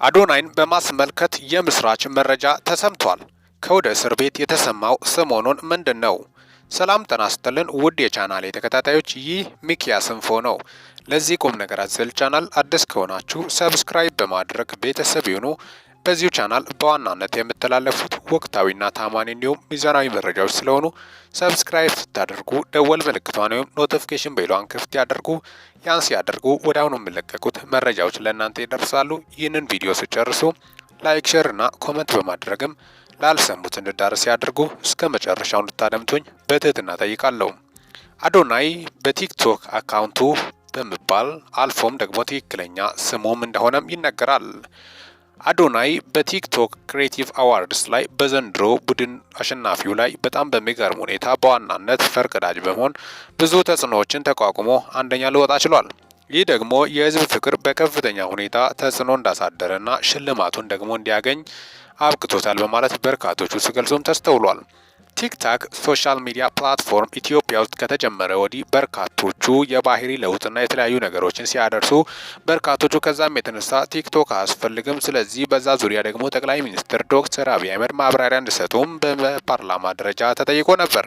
አዶናይን በማስመልከት የምስራች መረጃ ተሰምቷል። ከወደ እስር ቤት የተሰማው ሰሞኑን ምንድን ነው? ሰላም ጤና ይስጥልን ውድ የቻናሌ ተከታታዮች፣ ይህ ሚኪያስ ኢንፎ ነው። ለዚህ ቁም ነገር አዘል ቻናል አዲስ ከሆናችሁ ሰብስክራይብ በማድረግ ቤተሰብ ይሁኑ። በዚሁ ቻናል በዋናነት የምተላለፉት ወቅታዊና ታማኒ እንዲሁም ሚዛናዊ መረጃዎች ስለሆኑ ሰብስክራይብ ስታደርጉ ደወል ምልክቷን ወይም ኖቲፊኬሽን ቤሏን ክፍት ያደርጉ። ያን ሲያደርጉ ወደ አሁኑ የሚለቀቁት መረጃዎች ለእናንተ ይደርሳሉ። ይህንን ቪዲዮ ሲጨርሱ ላይክ፣ ሼር እና ኮመንት በማድረግም ላልሰሙት እንድዳረስ ያድርጉ። እስከ መጨረሻው እንድታደምጡኝ በትህትና ጠይቃለሁ። አዶናይ በቲክቶክ አካውንቱ በመባል አልፎም ደግሞ ትክክለኛ ስሙም እንደሆነም ይነገራል። አዶናይ በቲክቶክ ክሬቲቭ አዋርድስ ላይ በዘንድሮ ቡድን አሸናፊው ላይ በጣም በሚገርም ሁኔታ በዋናነት ፈርቀዳጅ በመሆን ብዙ ተጽዕኖዎችን ተቋቁሞ አንደኛ ሊወጣ ችሏል። ይህ ደግሞ የህዝብ ፍቅር በከፍተኛ ሁኔታ ተጽዕኖ እንዳሳደረና ሽልማቱን ደግሞ እንዲያገኝ አብቅቶታል በማለት በርካቶቹ ሲገልጹም ተስተውሏል። ቲክታክ ሶሻል ሚዲያ ፕላትፎርም ኢትዮጵያ ውስጥ ከተጀመረ ወዲህ በርካቶቹ የባህሪ ለውጥና የተለያዩ ነገሮችን ሲያደርሱ በርካቶቹ ከዛም የተነሳ ቲክቶክ አያስፈልግም፣ ስለዚህ በዛ ዙሪያ ደግሞ ጠቅላይ ሚኒስትር ዶክተር አብይ አህመድ ማብራሪያ እንዲሰጡም በፓርላማ ደረጃ ተጠይቆ ነበር።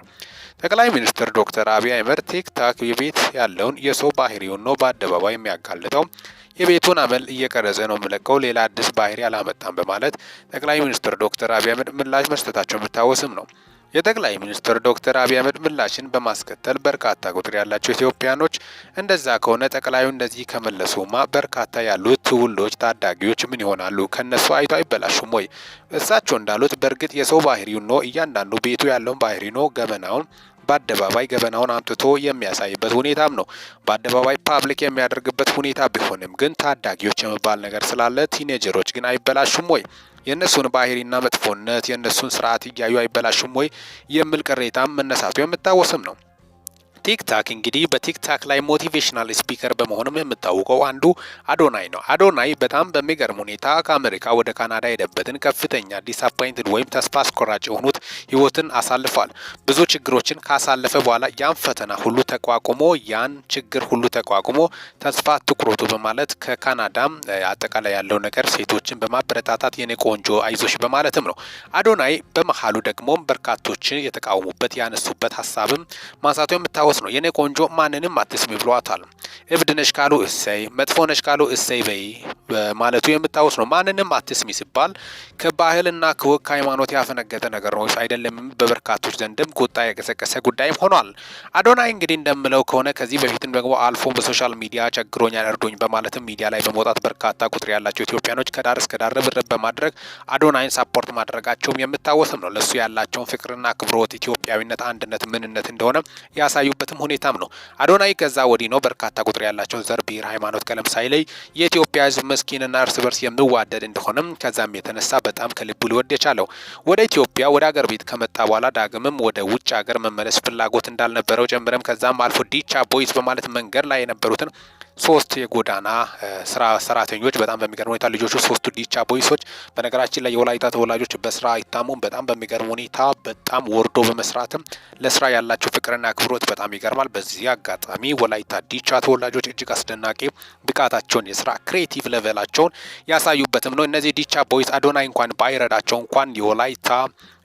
ጠቅላይ ሚኒስትር ዶክተር አብይ አህመድ ቲክታክ የቤት ያለውን የሰው ባህሪውን ነው በአደባባይ የሚያጋልጠው፣ የቤቱን አመል እየቀረጸ ነው የሚለቀው፣ ሌላ አዲስ ባህሪ አላመጣም በማለት ጠቅላይ ሚኒስትር ዶክተር አብይ አህመድ ምላሽ መስጠታቸው የሚታወስም ነው። የጠቅላይ ሚኒስትር ዶክተር አብይ አህመድ ምላሽን በማስከተል በርካታ ቁጥር ያላቸው ኢትዮጵያኖች እንደዛ ከሆነ ጠቅላዩ እንደዚህ ከመለሱማ በርካታ ያሉት ትውልዶች ታዳጊዎች ምን ይሆናሉ? ከነሱ አይቶ አይበላሹም ወይ? እሳቸው እንዳሉት በእርግጥ የሰው ባህሪውን ነው፣ እያንዳንዱ ቤቱ ያለውን ባህሪ ነው ገመናውን በአደባባይ ገበናውን አምጥቶ የሚያሳይበት ሁኔታም ነው። በአደባባይ ፓብሊክ የሚያደርግበት ሁኔታ ቢሆንም ግን ታዳጊዎች የሚባል ነገር ስላለ ቲኔጀሮች ግን አይበላሹም ወይ? የእነሱን ባህሪና መጥፎነት የእነሱን ስርዓት እያዩ አይበላሹም ወይ የሚል ቅሬታም መነሳቱ የምታወስም ነው። ቲክታክ እንግዲህ በቲክታክ ላይ ሞቲቬሽናል ስፒከር በመሆኑም የምታወቀው አንዱ አዶናይ ነው። አዶናይ በጣም በሚገርም ሁኔታ ከአሜሪካ ወደ ካናዳ የሄደበትን ከፍተኛ ዲስአፖይንትድ ወይም ተስፋ አስቆራጭ የሆኑት ህይወትን አሳልፏል። ብዙ ችግሮችን ካሳለፈ በኋላ ያን ፈተና ሁሉ ተቋቁሞ ያን ችግር ሁሉ ተቋቁሞ ተስፋ አትቁረጡ በማለት ከካናዳም አጠቃላይ ያለው ነገር ሴቶችን በማበረታታት የኔ ቆንጆ አይዞሽ በማለትም ነው። አዶናይ በመሀሉ ደግሞ በርካቶችን የተቃወሙበት ያነሱበት ሀሳብም ማንሳቱ የምታወስ ነው። የኔ ቆንጆ ማንንም አትስሚ ብሏታል። እብድ ነሽ ካሉ እሰይ፣ መጥፎ ነሽ ካሉ እሰይ በይ ማለቱ የምታወስ ነው። ማንንም አትስሚ ሲባል ከባህልና ከወግ ከሃይማኖት ያፈነገጠ ነገር ነው አይደለም? በበርካቶች ዘንድም ቁጣ የቀሰቀሰ ጉዳይም ሆኗል። አዶናይ እንግዲህ እንደምለው ከሆነ ከዚህ በፊትም ደግሞ አልፎ በሶሻል ሚዲያ ቸግሮኛል እርዱኝ በማለትም ሚዲያ ላይ በመውጣት በርካታ ቁጥር ያላቸው ኢትዮጵያኖች ከዳር እስከ ዳር ርብርብ በማድረግ አዶናይን ሳፖርት ማድረጋቸውም የምታወስም ነው። ለሱ ያላቸውን ፍቅርና አክብሮት፣ ኢትዮጵያዊነት፣ አንድነት ምንነት እንደሆነ ያሳዩበትም ሁኔታም ነው። አዶናይ ከዛ ወዲህ ነው በርካታ ቁጥር ያላቸውን ዘር፣ ብሔር፣ ሃይማኖት፣ ቀለም ሳይለይ የኢትዮጵያ ሕዝብ መስኪንና እርስ በርስ የሚዋደድ እንደሆነም ከዛም የተነሳ በጣም ከልቡ ሊወድ የቻለው ወደ ኢትዮጵያ ወደ ሀገር ቤት ከመጣ በኋላ ዳግምም ወደ ውጭ ሀገር መመለስ ፍላጎት እንዳልነበረው ጨምረም ከዛም አልፎ ዲቻ ቦይስ በማለት መንገድ ላይ የነበሩትን ሶስት የጎዳና ስራ ሰራተኞች በጣም በሚገርም ሁኔታ ልጆቹ ሶስቱ ዲቻ ቦይሶች በነገራችን ላይ የወላይታ ተወላጆች በስራ አይታሙም። በጣም በሚገርም ሁኔታ በጣም ወርዶ በመስራትም ለስራ ያላቸው ፍቅርና አክብሮት በጣም ይገርማል። በዚህ አጋጣሚ ወላይታ ዲቻ ተወላጆች እጅግ አስደናቂ ብቃታቸውን የስራ ክሬቲቭ ሌቨላቸውን ያሳዩበትም ነው። እነዚህ ዲቻ ቦይስ አዶናይ እንኳን ባይረዳቸው እንኳን የወላይታ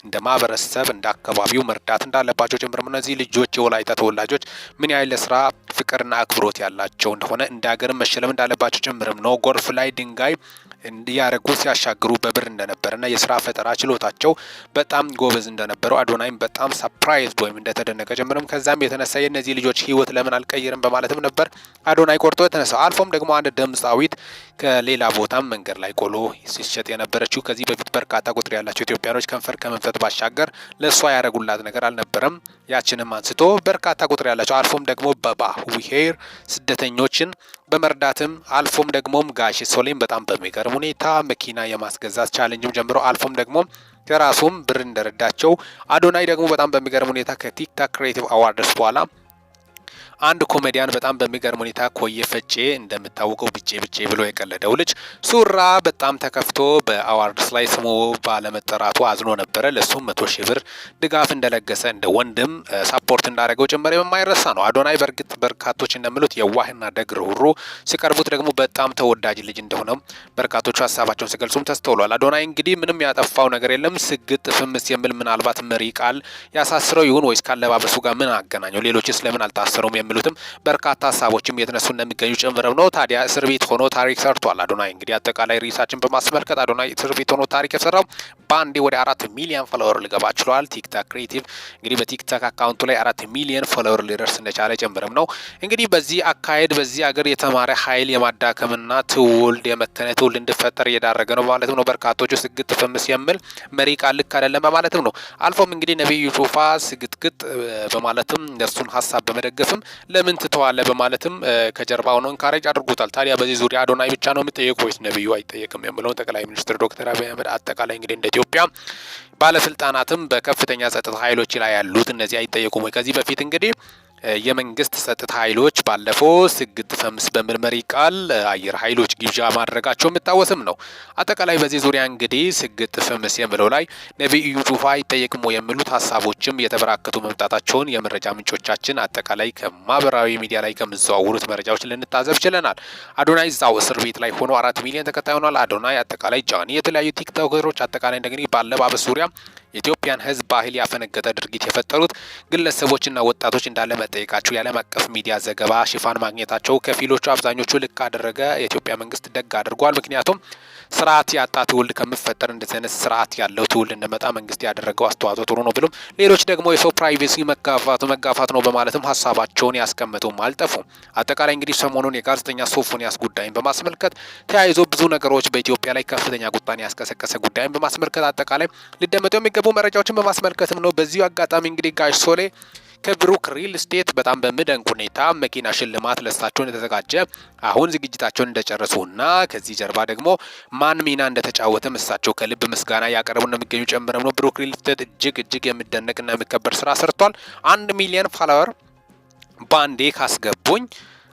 እንደ ማህበረሰብ እንደ አካባቢው መርዳት እንዳለባቸው ጭምርም እነዚህ ልጆች የወላይታ ተወላጆች ምን ያህል ለስራ ፍቅርና አክብሮት ያላቸው እንደሆነ እንደ ሀገር መሸለም እንዳለባቸው ጭምርም ነው። ጎርፍ ላይ ድንጋይ እንዲያረጉ ሲያሻግሩ በብር እንደነበረና የስራ ፈጠራ ችሎታቸው በጣም ጎበዝ እንደነበረው አዶናይም በጣም ሰርፕራይዝድ ወይም እንደተደነቀ ጭምርም ከዛም የተነሳ የእነዚህ ልጆች ህይወት ለምን አልቀይርም በማለትም ነበር አዶናይ ቆርጦ የተነሳው። አልፎም ደግሞ አንድ ድምጻዊት ከሌላ ቦታም መንገድ ላይ ቆሎ ሲሸጥ የነበረችው ከዚህ በፊት በርካታ ቁጥር ያላቸው ኢትዮጵያኖች ከንፈር ከመንፈት ባሻገር ለእሷ ያደረጉላት ነገር አልነበረም። ያችንም አንስቶ በርካታ ቁጥር ያላቸው አልፎም ደግሞ በባህዌር ስደተኞችን በመርዳትም አልፎም ደግሞም ጋሽ ሶሌም በጣም በሚገርም ሁኔታ መኪና የማስገዛት ቻሌንጅም ጀምሮ አልፎም ደግሞ ከራሱም ብር እንደረዳቸው አዶናይ ደግሞ በጣም በሚገርም ሁኔታ ከቲክታክ ክሬቲቭ አዋርድስ በኋላ አንድ ኮሜዲያን በጣም በሚገርም ሁኔታ ኮየ ፈጬ እንደምታወቀው ብጬ ብሎ የቀለደው ልጅ ሱራ በጣም ተከፍቶ በአዋርድስ ላይ ስሙ ባለመጠራቱ አዝኖ ነበረ። ለሱም 100 ሺህ ብር ድጋፍ እንደለገሰ እንደ ወንድም ሳፖርት እንዳደረገው ጭምር የማይረሳ ነው። አዶናይ በእርግጥ በርካቶች እንደሚሉት የዋህና ደግ ርህሩህ፣ ሲቀርቡት ደግሞ በጣም ተወዳጅ ልጅ እንደሆነ በርካቶች ሀሳባቸውን ሲገልጹም ተስተውሏል። አዶናይ እንግዲህ ምንም ያጠፋው ነገር የለም። ስግጥ ፍምስ የሚል ምናልባት መሪ ቃል ያሳስረው ይሁን ወይስ ካለባበሱ ጋር ምን አገናኘው? ሌሎችስ ለምን አልታሰሩም? የሚሉትም በርካታ ሀሳቦችም የተነሱ እንደሚገኙ ጭምርም ነው። ታዲያ እስር ቤት ሆኖ ታሪክ ሰርቷል አዶናይ። እንግዲህ አጠቃላይ ሪሳችን በማስመልከት አዶናይ እስር ቤት ሆኖ ታሪክ የሰራው በአንዴ ወደ 4 ሚሊዮን ፎሎወር ሊገባ ችሏል። ቲክታክ ክሬቲቭ እንግዲህ በቲክታክ አካውንቱ ላይ 4 ሚሊዮን ፎሎወር ሊደርስ እንደቻለ ጭምርም ነው። እንግዲህ በዚህ አካሄድ በዚህ ሀገር የተማረ ኃይል የማዳከምና ትውልድ የመከነ ትውልድ እንዲፈጠር እየዳረገ ነው ማለትም ነው። በርካቶቹ ስግጥ ፍምስ የሚል መሪ ቃል ልክ አይደለም በማለትም ነው። አልፎም እንግዲህ ነብዩ ጩፋ ስግጥግጥ በማለትም እነሱን ሀሳብ በመደገፍም ለምን ትተዋለ በማለትም ከጀርባ ሆነው እንካሬጅ አድርጎታል። ታዲያ በዚህ ዙሪያ አዶናይ ብቻ ነው የሚጠየቁ ወይስ ነብዩ አይጠየቅም የሚለውን ጠቅላይ ሚኒስትር ዶክተር አብይ አህመድ አጠቃላይ እንግዲህ እንደ ኢትዮጵያ ባለስልጣናትም በከፍተኛ ጸጥታ ኃይሎች ላይ ያሉት እነዚህ አይጠየቁም ወይ? ከዚህ በፊት እንግዲህ የመንግስት ጸጥታ ኃይሎች ባለፈው ስግጥ ፈምስ በሚል መሪ ቃል አየር ኃይሎች ግብዣ ማድረጋቸው የሚታወስም ነው። አጠቃላይ በዚህ ዙሪያ እንግዲህ ስግጥ ፈምስ የሚለው ላይ ነብዩ ጩፋ አይጠየቅም የሚሉት ሀሳቦችም የተበራከቱ መምጣታቸውን የመረጃ ምንጮቻችን አጠቃላይ ከማህበራዊ ሚዲያ ላይ ከሚዘዋወሩት መረጃዎች ልንታዘብ ችለናል። አዶናይ እዛው እስር ቤት ላይ ሆኖ 4 ሚሊዮን ተከታይ ሆኗል። አዶናይ አጠቃላይ ጃኒ የተለያዩ ቲክቶከሮች አጠቃላይ እንደግኒ ባለባበስ ዙሪያ የኢትዮጵያን ሕዝብ ባህል ያፈነገጠ ድርጊት የፈጠሩት ግለሰቦችና ወጣቶች እንዳለ መጠየቃቸው የዓለም አቀፍ ሚዲያ ዘገባ ሽፋን ማግኘታቸው ከፊሎቹ አብዛኞቹ ልክ አደረገ። የኢትዮጵያ መንግስት ደግ አድርጓል። ምክንያቱም ስርዓት ያጣ ትውልድ ከሚፈጠር እንደዚህ አይነት ስርዓት ያለው ትውልድ እንደመጣ መንግስት ያደረገው አስተዋጽኦ ጥሩ ነው ብሎም ሌሎች ደግሞ የሰው ፕራይቬሲ መጋፋት ነው በማለትም ሀሳባቸውን ያስቀመጡም አልጠፉም። አጠቃላይ እንግዲህ ሰሞኑን የጋዜጠኛ ሶፎንያስ ጉዳይን በማስመልከት ተያይዞ ብዙ ነገሮች በኢትዮጵያ ላይ ከፍተኛ ቁጣን ያስቀሰቀሰ ጉዳይን በማስመልከት አጠቃላይ ሊደመጡ የሚገቡ መረጃዎችን በማስመልከትም ነው። በዚሁ አጋጣሚ እንግዲህ ጋሽ ሶሌ ከብሩክ ሪል ስቴት በጣም በሚደንቅ ሁኔታ መኪና ሽልማት ለሳቸውን የተዘጋጀ አሁን ዝግጅታቸውን እንደጨረሱና ከዚህ ጀርባ ደግሞ ማን ሚና እንደተጫወተም እሳቸው ከልብ ምስጋና ያቀረቡ ነው የሚገኙ ጨምረም ነው። ብሩክ ሪል ስቴት እጅግ የሚደነቅና የሚከበር ስራ ሰርቷል። 1 ሚሊዮን ፎሎወር ባንዴ ካስገቡኝ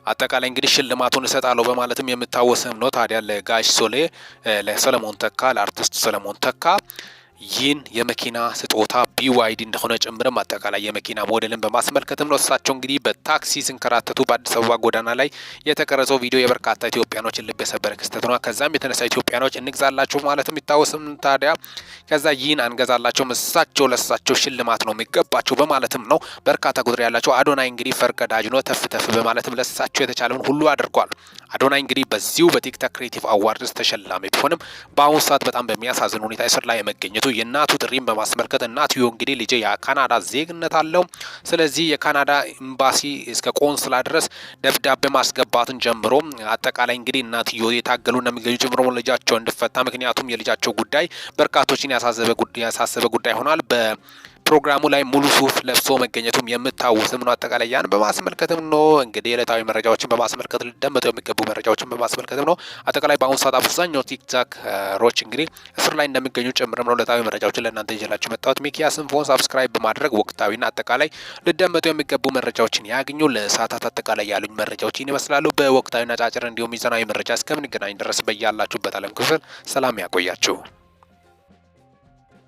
አጠቃላይ እንግዲህ ሽልማቱን እሰጣለሁ በማለትም የምታወስም ነው። ታዲያ ለጋሽ ሶሌ ለሰለሞን ተካ ለአርቲስት ሰለሞን ተካ ይህን የመኪና ስጦታ ቢዋይዲ እንደሆነ ጭምርም አጠቃላይ የመኪና ሞዴልን በማስመልከትም ነው። እሳቸው እንግዲህ በታክሲ ሲንከራተቱ በአዲስ አበባ ጎዳና ላይ የተቀረጸው ቪዲዮ የበርካታ ኢትዮጵያኖችን ልብ የሰበረ ክስተት ነው። ከዛም የተነሳ ኢትዮጵያኖች እንግዛላችሁ ማለትም ይታወስም። ታዲያ ከዛ ይህን አንገዛላቸውም እሳቸው ለእሳቸው ሽልማት ነው የሚገባቸው በማለትም ነው። በርካታ ቁጥር ያላቸው አዶናይ እንግዲህ ፈርቀዳጅ ነው ተፍ በማለትም ለእሳቸው የተቻለውን ሁሉ አድርጓል። አዶናይ እንግዲህ በዚሁ በቲክታክ ክሬቲቭ አዋርድስ ተሸላሚ ቢሆንም በአሁኑ ሰዓት በጣም በሚያሳዝን ሁኔታ እስር ላይ የመገኘቱ የእናቱ ጥሪን በማስመልከት እናትዮ እንግዲህ ልጄ የካናዳ ዜግነት አለው፣ ስለዚህ የካናዳ ኤምባሲ እስከ ቆንስላ ድረስ ደብዳቤ ማስገባትን ጀምሮ አጠቃላይ እንግዲህ እናትዮ የታገሉ እንደሚገኙ ጀምሮ ልጃቸው እንዲፈታ ምክንያቱም የልጃቸው ጉዳይ በርካቶችን ያሳሰበ ጉዳይ ሆኗል። ፕሮግራሙ ላይ ሙሉ ሱፍ ለብሶ መገኘቱም የምታወስም ነው። አጠቃላይ ያን በማስመልከትም ነው እንግዲህ ዕለታዊ መረጃዎችን በማስመልከት ሊደመጡ የሚገቡ መረጃዎችን በማስመልከትም ነው። አጠቃላይ በአሁኑ ሰዓት አብዛኛው ቲክቶከሮች እንግዲህ እስር ላይ እንደሚገኙ ጭምርም ነው። ዕለታዊ መረጃዎችን ለእናንተ ይዤላችሁ መጣሁት። ሚኪያስ ኢንፎን ሳብስክራይብ በማድረግ ወቅታዊና አጠቃላይ ሊደመጡ የሚገቡ መረጃዎችን ያግኙ። ለሰዓታት አጠቃላይ ያሉኝ መረጃዎችን ይመስላሉ። በወቅታዊና ጫጭር እንዲሁም ሚዛናዊ መረጃ እስከምንገናኝ ድረስ በያላችሁበት ዓለም ክፍል ሰላም ያቆያችሁ።